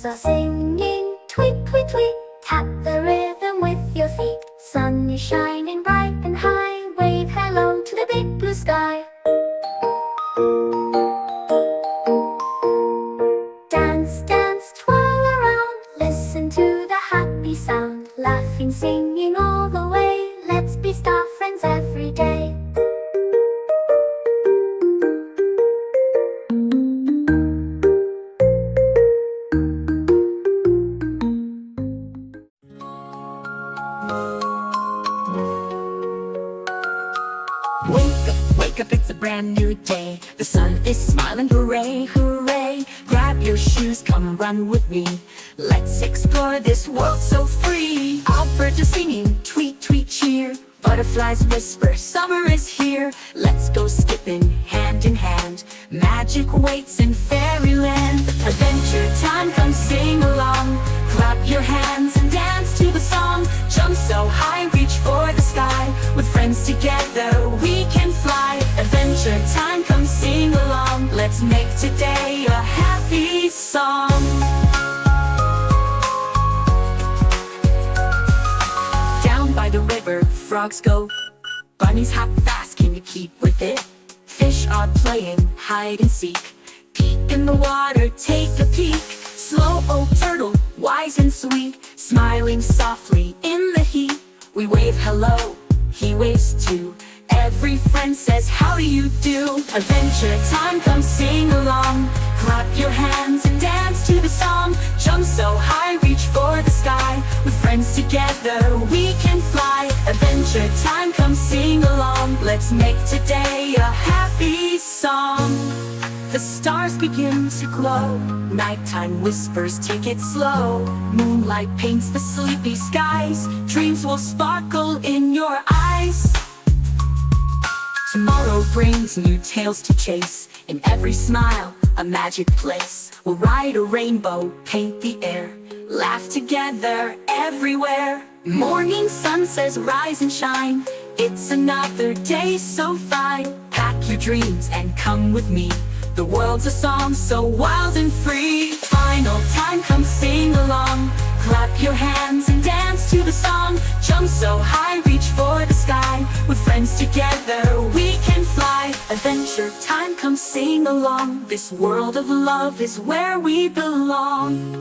birds are singing, tweet, tweet, tweet. Tap the rhythm with your feet. Sun is shining bright and high. Wave hello to the big blue sky. Dance, dance, twirl around. Listen to the happy sound. Laughing, singing all the way. Let's be star friends every day. Wake up, it's a brand new day. The sun is smiling, hooray, hooray. Grab your shoes, come run with me. Let's explore this world so free. All birds are singing, tweet, tweet, cheer. Butterflies whisper, summer is here. Let's go skipping, hand in hand. Magic waits in fairyland. Adventure time, come sing along. Clap your hands and dance to the song. Jump so high, reach for the sky. With friends together, we can fly. Adventure time, come sing along. Let's make today a happy song. Down by the river, frogs go. Bunnies hop fast, can you keep with it? Fish are playing hide and seek. Peek in the water, take a peek. Slow old turtle, wise and sweet. Smiling softly in the heat. We wave hello, he waves too. Every friend says, how do you do? Adventure time, come sing along. Clap your hands and dance to the song. Jump so high, reach for the sky. With friends together, we can fly. Adventure time, come sing along. Let's make today a happy song. The stars begin to glow. Nighttime whispers, take it slow. Moonlight paints the sleepy skies. Dreams will sparkle in your eyes. Tomorrow brings new tales to chase. In every smile, a magic place. We'll ride a rainbow, paint the air. Laugh together everywhere. Morning sun says rise and shine. It's another day so fine. Pack your dreams and come with me. The world's a song so wild and free. Final time, come sing along. Clap your hands and dance to the song. Jump so high, reach for the sky. With friends together, we can fly. Adventure time, come sing along. This world of love is where we belong.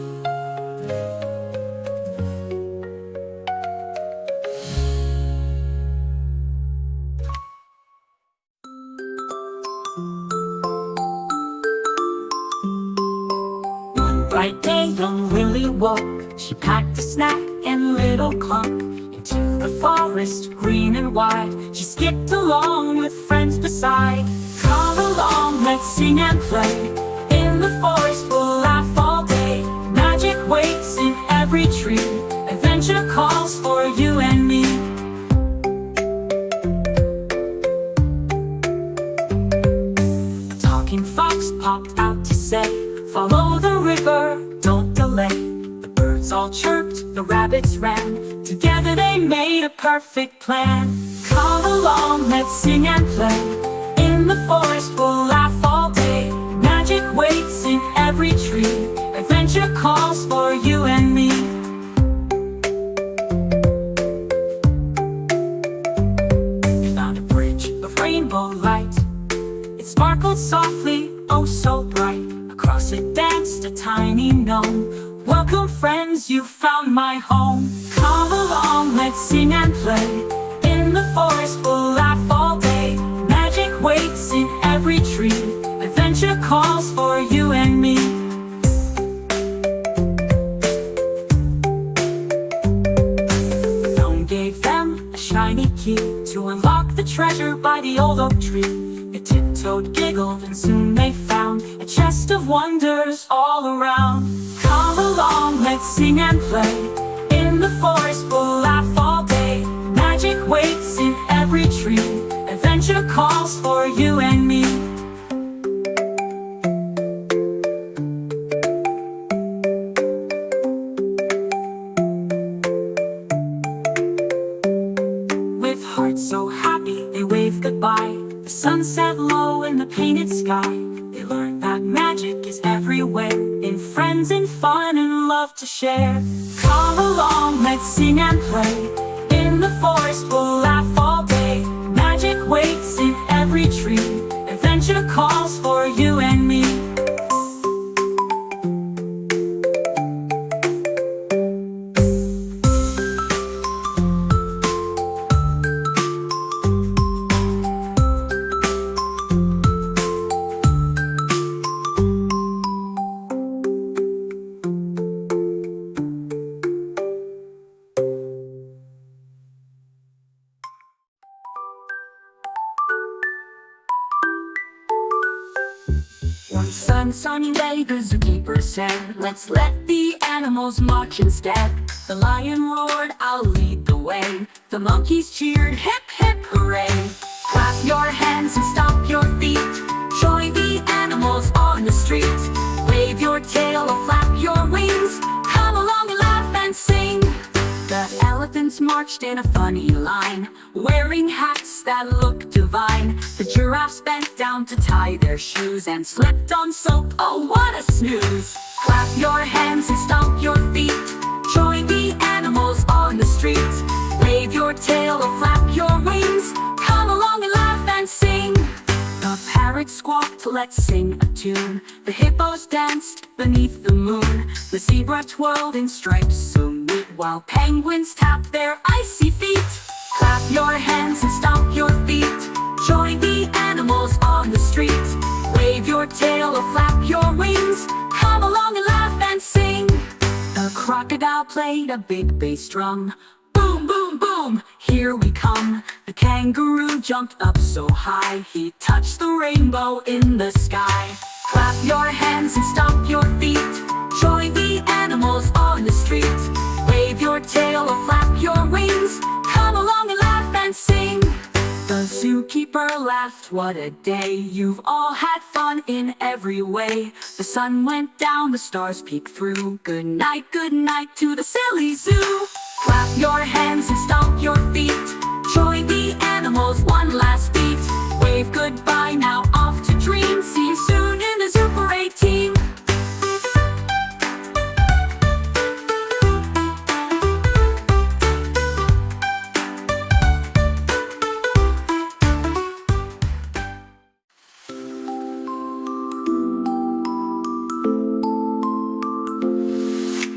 Bright day, young Willie woke. She packed a snack and little cloak. Into the forest, green and wide. She skipped along with friends beside. Come along, let's sing and play. In the forest, we'll laugh all day. Magic waits in every tree. Adventure calls for you and me. A talking fox popped out to say, follow the river, don't delay. The birds all chirped, the rabbits ran. Together they made a perfect plan. Come along, let's sing and play. In the forest we'll laugh all day. Magic waits in every tree. Adventure calls for you and me. We found a bridge of rainbow light. It sparkled softly, oh so bright. Across it danced a tiny gnome. Welcome friends, you found my home. Come along, let's sing and play. In the forest we'll laugh all day. Magic waits in every tree. Adventure calls for you and me. The gnome gave them a shiny key to unlock the treasure by the old oak tree. It tiptoed, giggled, and soon they found a chest of wonders all around. Come along, let's sing and play. In the forest we'll laugh all day. Magic waits in every tree. Adventure calls for you and me. With hearts so happy, they waved goodbye. The sun set low in the painted sky. They learned that magic is everywhere. In friends friends in fun and love to share. Come along, let's sing and play. In the forest we'll laugh all day. Magic waits in every tree. Adventure calls for you and me. One sunny day, the zookeeper said, let's let the animals march instead. The lion roared, I'll lead the way. The monkeys cheered, hip hip hooray. Clap your hands and stomp your feet. Join the animals on the street. Wave your tail or flap your wings. Come along and laugh and sing. The elephants marched in a funny line, wearing hats that looked divine. The giraffes bent down to tie their shoes and slipped on soap, oh what a snooze. Clap your hands and stomp your feet. Join the animals on the street. Wave your tail or flap your wings. Come along and laugh and sing. The parrot squawked, let's sing a tune. The hippos danced beneath the moon. The zebra twirled in stripes so neat, while penguins tapped their icy feet. Clap your hands and stomp your feet. Join the animals on the street. Wave your tail or flap your wings. Come along and laugh and sing. The crocodile played a big bass drum. Boom, boom, boom, here we come. The kangaroo jumped up so high, he touched the rainbow in the sky. Clap your hands and stomp your feet. Join the animals on the street. Wave your tail or flap your wings. Come along and laugh and sing. The zookeeper laughed, what a day. You've all had fun in every way. The sun went down, the stars peeked through. Good night to the silly zoo. Clap your hands and stomp your feet. Join the animals one last beat. Wave goodbye, now off to dream. See you soon in the Zoo Parade team.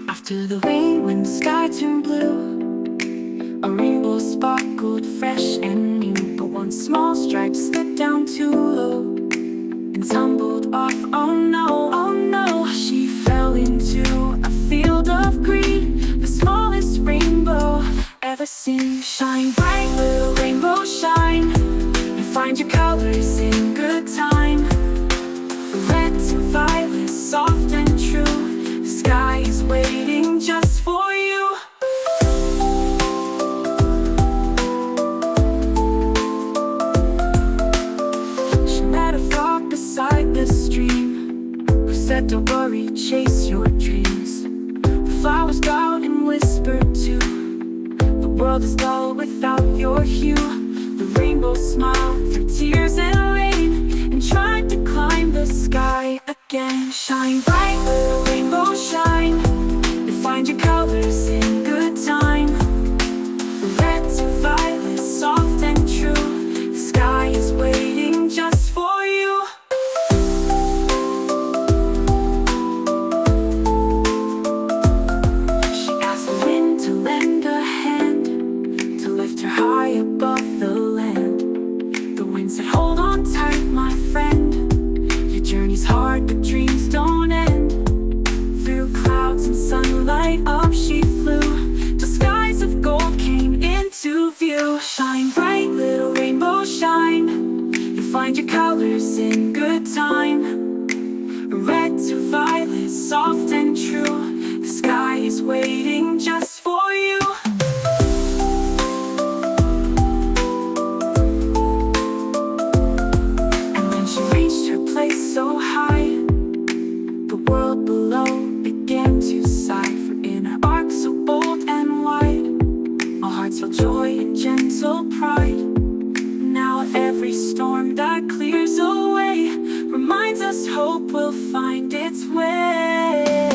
After the rain, when the sky turned blue, a rainbow sparkled fresh and new. But one small stripe slipped down too low and tumbled off, oh no, she fell into a field of green, the smallest rainbow ever seen. Shine bright, little rainbow, shine, and find your colors in good time. Red to violet, soft and true, the sky is waiting just for you. She met a frog beside the stream, who said, don't worry, chase your dreams. The flowers bowed and whispered too, the world is dull without your hue. The rainbow smiled through tears and rain, and tried to climb the sky again. Shine bright, little rainbow, shine, and find your colors in good time. Red to violet, soft and true, the sky is waiting just for you. She asked the wind to lend a hand, to lift her high above the land. The wind said, hold on tight, my friend, your journey's hard but dreams don't end. Through clouds and sunlight up she flew, till skies of gold came into view. Shine bright, little rainbow, shine, you'll find your colors in good time. Red to violet, soft and true, the sky is waiting just for you. And when she reached her place so high, the world below began to sigh. For in her arc so bold and wide, our hearts felt joy and gentle pride. Now every storm that clears away reminds us hope will find its way.